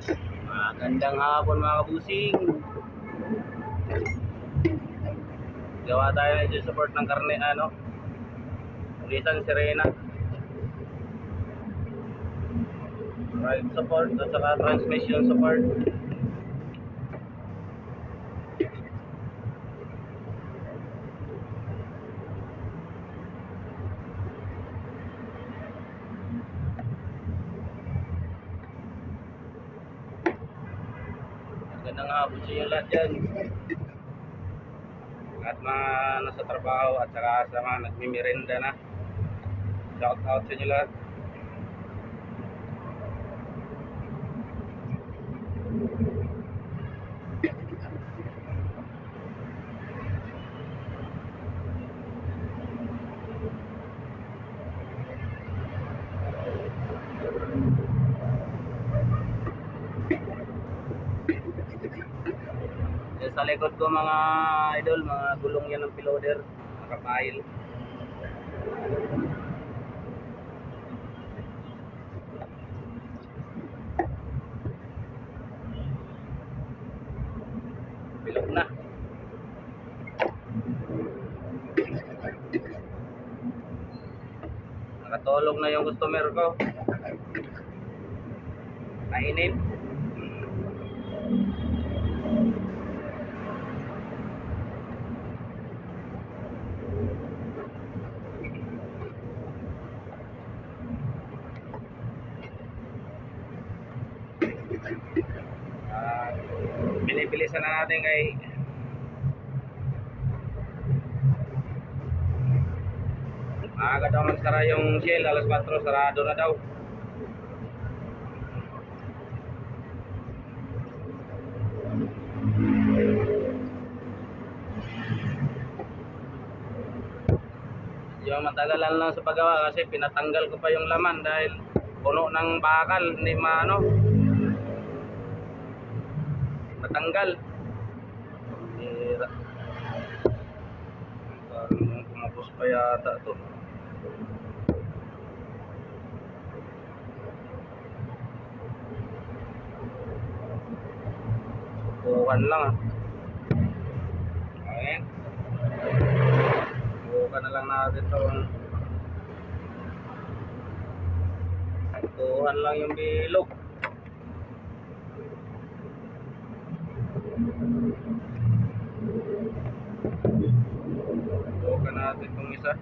Magandang hapon mga kabusing. Gawa tayo ng support ng karne Nissan Serena. Drive support at saka transmission support. Magandang hapon sa inyo lahat dyan. At mga nasa trabaho at saka sa mga nagmimirenda na. Shout out sa inyo lahat. Sa likod ko mga idol, mga gulong yan ng piloder, nakapahil. Bilog na. Nakatulog na yung customer ko. Mainit. Binibilisan na natin kay maaga daw magsara yung Shell, alas 4 sarado na daw. Yung matagalan lang sa paggawa kasi pinatanggal ko pa yung laman dahil puno ng bakal, hindi matanggal. Parang kumapos pa yata to. Bukan lang Okay. Bukan na lang natin to. Bukan lang yung bilog. Bukan natin itong isa.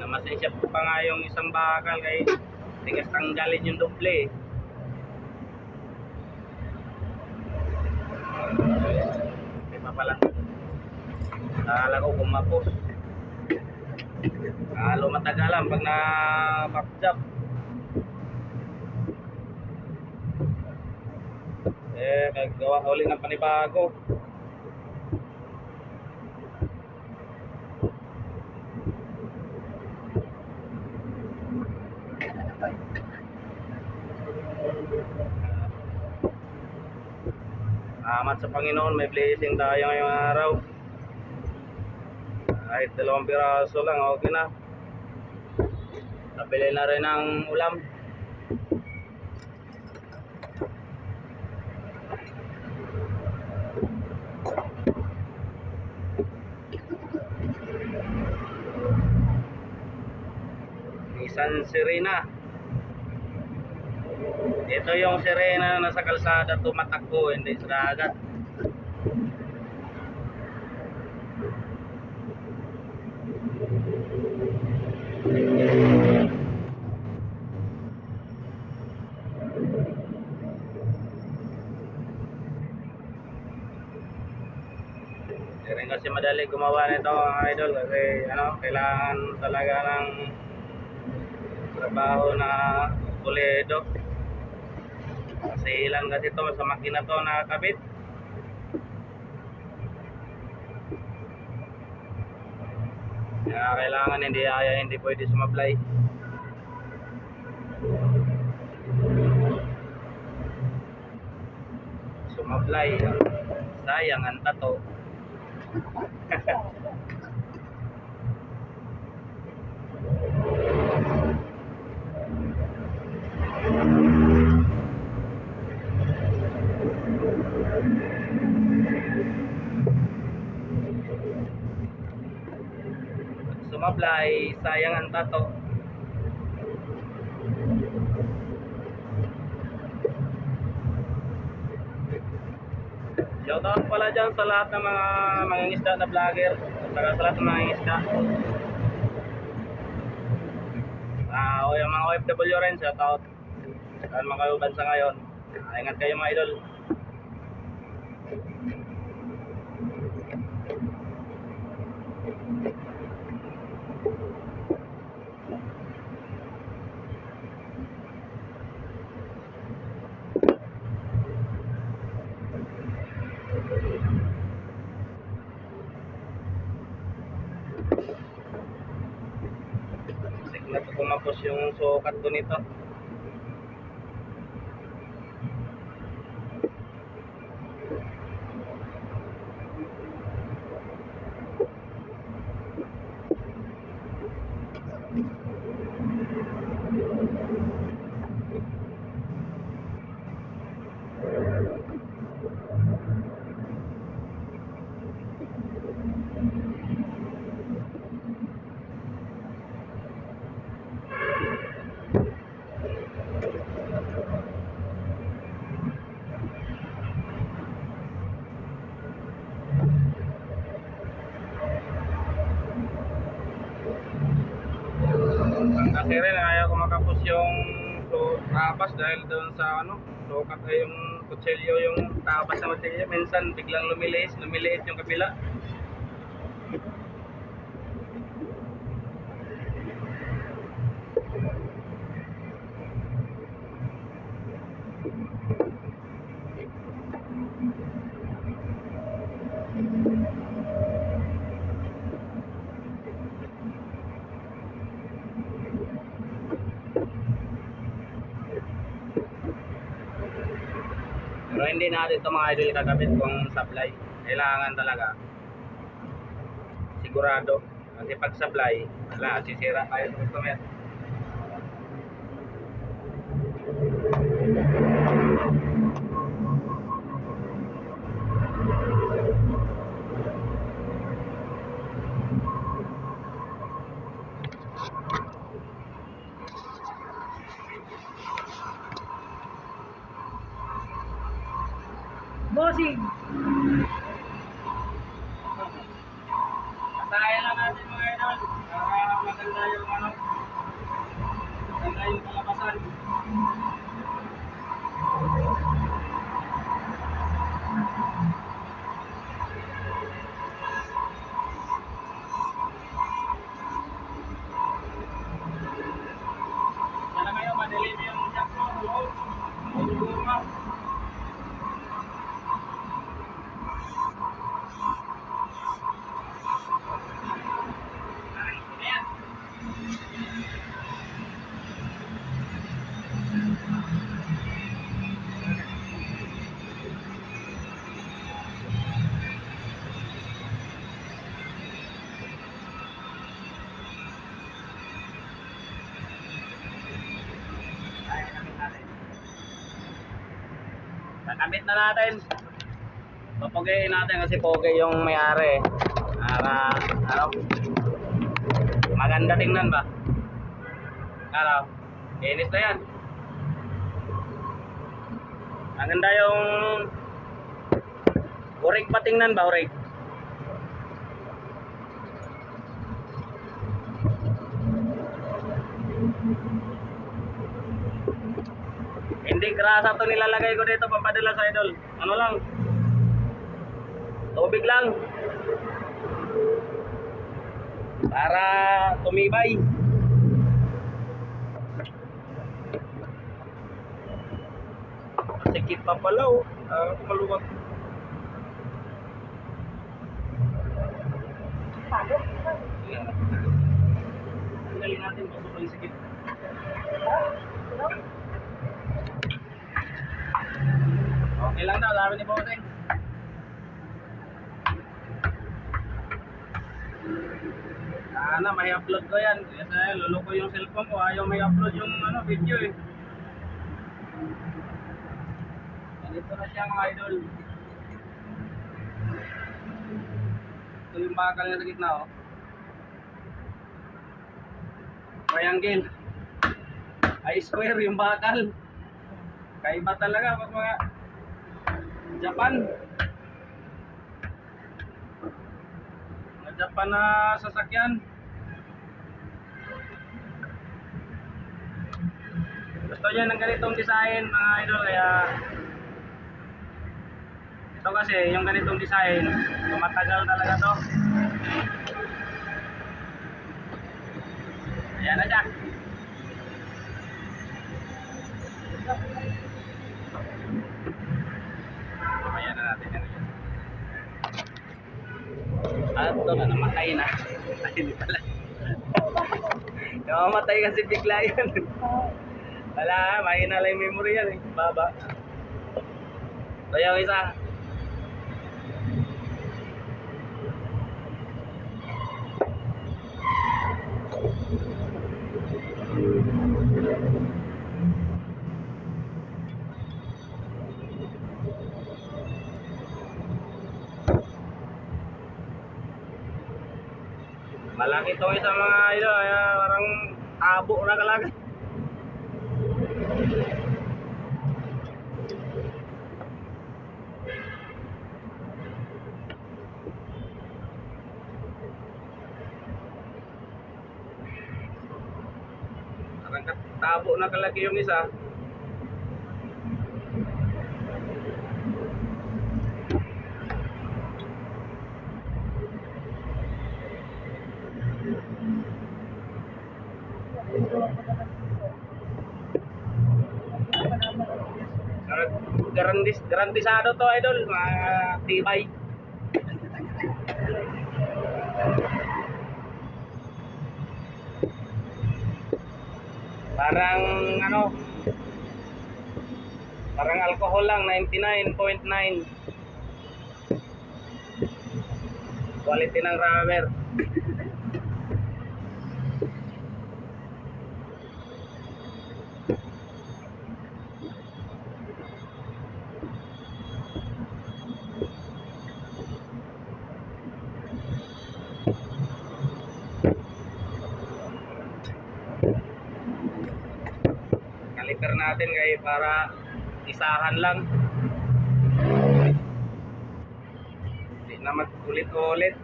Masensya pa nga yung isang bakal kay tigas tanggalin yung doble. Okay pa pala. Akala ko kumapos. Lalo matagalan pag na-backjab. Gawa uli ng panibago. Salamat sa Panginoon, may blessing tayo ngayong araw. Kahit 2 piraso lang, okay na. Nabili na rin ng ulam. Nissan Serena. Ito yung Serena na nasa kalsada tumatakbo, hindi sa dagat. Hindi rin kasi madali gumawa nito mga idol kasi kailangan talaga ng trabaho na pulido. Kasi Kasi ilan kasi ito sa makina to nakakabit. Kaya kailangan hindi pwede sumablay. Sumablay. Sayang ang tato. Sumablay, sayang ang tato. Shoutout pala dyan sa lahat ng mga mangingisda na vlogger at saka sa lahat ng mga mangingisda. O yung mga OFW rin, shoutout. Saan mga kayo bansa ngayon. Ingat kayo mga idol. Sigla ko kumapos yung sukat ko nito. Kasi rin ayaw ko makapos yung tapas dahil doon sa sukat ay yung kutsilyo, yung tapas na kutsilyo minsan biglang lumiliit yung kabila. Pero hindi natin ito mga idol kakabit kung supply. Kailangan talaga sigurado. Kasi pag supply, wala, sisira tayo sa customer. Bossing! Katayan lang natin mga idol. Para maganda yung maganda yung kalabasan. Sana ngayon madilim yung jack mo. Loob. Nakamit na natin. Papugayin natin kasi pogi yung may-ari. Para maganda tingnan ba? Inis na yan. Maganda yung urig pa tingnan ba, urig? Hindi grasa to nilalagay ko dito pampadala sa idol. Ano lang? Tubig lang. Para tumibay. Kasi Dikit pa pala oh. Maluwag. Paano? Tanggalin natin pag sobrang sikip. Okay lang daw, sabi ni Bossing. Sana may upload ko yan. Kasi luloko yung cellphone ko. Ayaw may upload yung video eh. Ganito na siya mga idol. Ito yung bakal na sa gitna oh. Triangle. Ay square yung bakal. Kaiba talaga pag mga Japan. Mga Japan na sasakyan. Gusto niya ng ganitong design mga idol kaya ito kasi yung ganitong design tumatagal talaga to. Ayan na siya. Ayan na natin yan. At ito na namatay na. Ay hindi pala. Namamatay kasi bigla yan. Wala, mahina lang yung memory yan eh. Baba. Ito yung isa. Malaki to isa mga idol, kaya parang tabo na kalagay. Parang tabo na kalaki yung isa. Garantisado to idol, mga tibay. Parang parang alcohol lang, 99.9 quality ng rubber. Kaliper natin guys para isahan lang. Hindi naman ulit-ulit.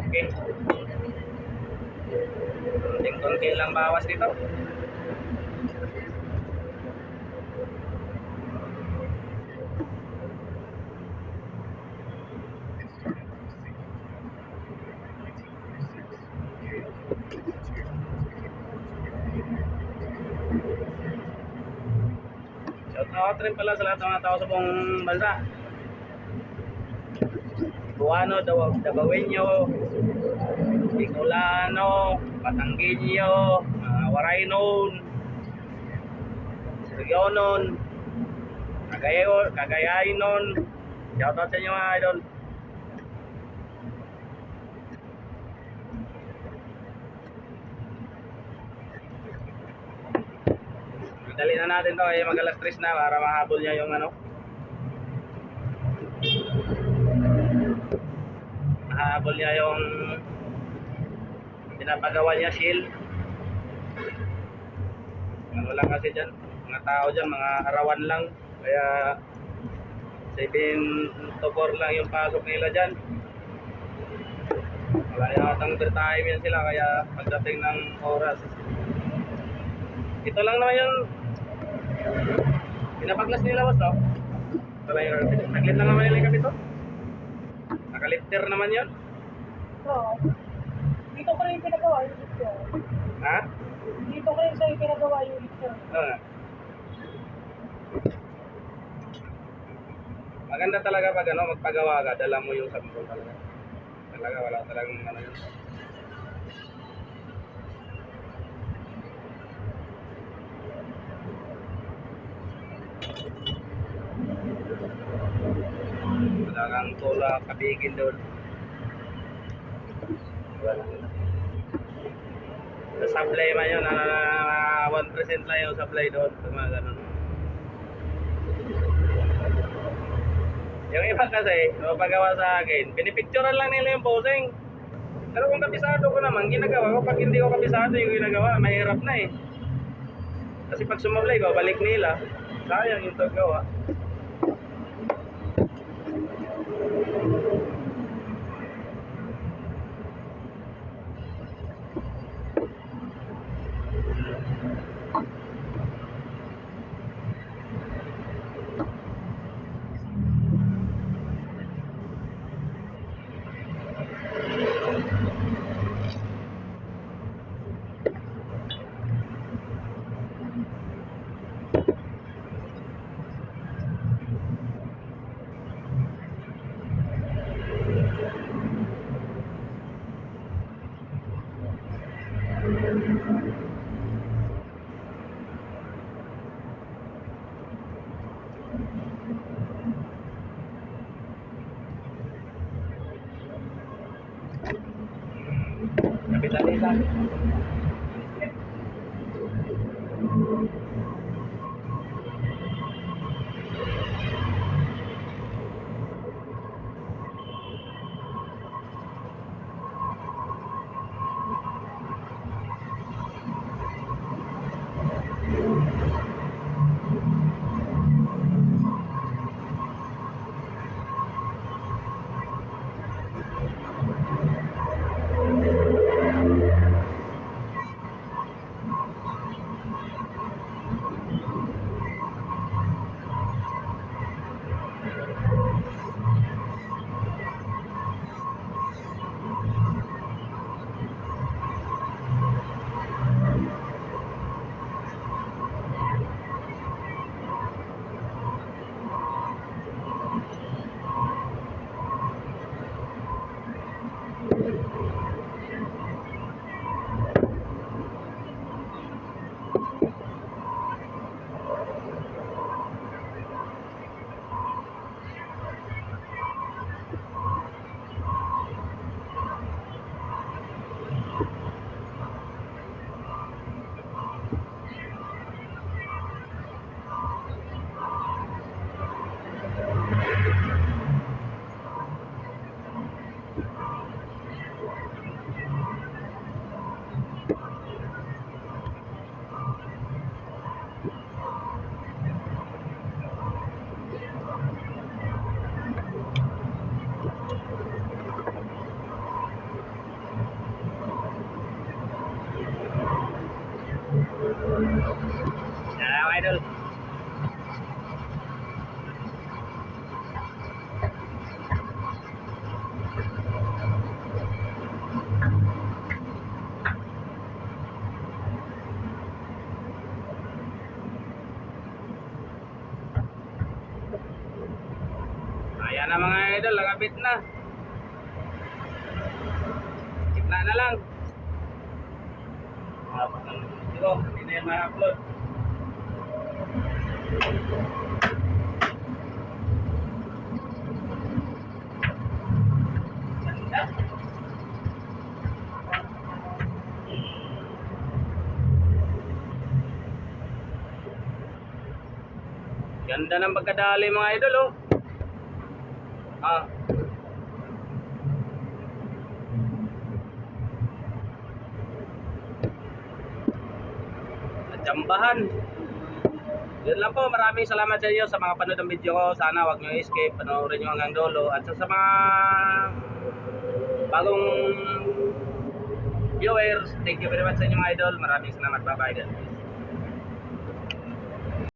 Okay. Konti lang bawas dito. Shoutout rin pala sa lahat ng mga tao sa buong bansa. Cebuano, Dabawenyo, Bicolano, Batanggenyo, Waraynon, Surigionon, Cagayaynon. Shoutout sa inyo mga idol. Dali na natin to ay mag-alas 3 na para mahabol niya yung mahabol niya yung pinapagawa niya shield. Lang kasi dyan mga tao dyan, mga arawan lang, kaya 7 to 4 lang yung pasok nila dyan. Wala yatang overtime yan sila, kaya pagdating ng oras ito lang naman yung pinapaglas nila boss, no? Ito lang yung naglit lang naman nila yung kapito. Nakalifter naman yun. Oo. Dito ko rin pinagawa yung lift ko. Ha? Dito ko rin sa'yo pinagawa yung lift ko. Oo. Maganda talaga pag ano, magpagawa ka, dala mo yung sample talaga. Talaga, wala talagang ano yun. Wala kang tula, kabigin doon. Wala. Sa supply man yun, 1% lang yung supply doon. Mga ganun. Yung iba kasi, mapagawa sa akin, pinipicturean lang nila yung posing. Pero kung kabisado ko naman, ginagawa ko. Pag hindi ko kabisado yung ginagawa, mahirap na eh. Kasi pag sumablay ko, balik nila. Sayang yung tagawa. Kapitalista. Yan, idol. Ayan na mga idol, nakabit na. Gitna na lang. Ito, hindi na yan ma-upload. Ganda ng pagkadali mga idol, oh. Ah. Jambahan. Yun lang po, maraming salamat sa inyo sa mga panood ng video ko. Sana wag nyo escape, panoorin nyo hanggang dulo. At sa mga bagong viewers, thank you very much sa inyo mga idol. Maraming salamat, bye bye guys.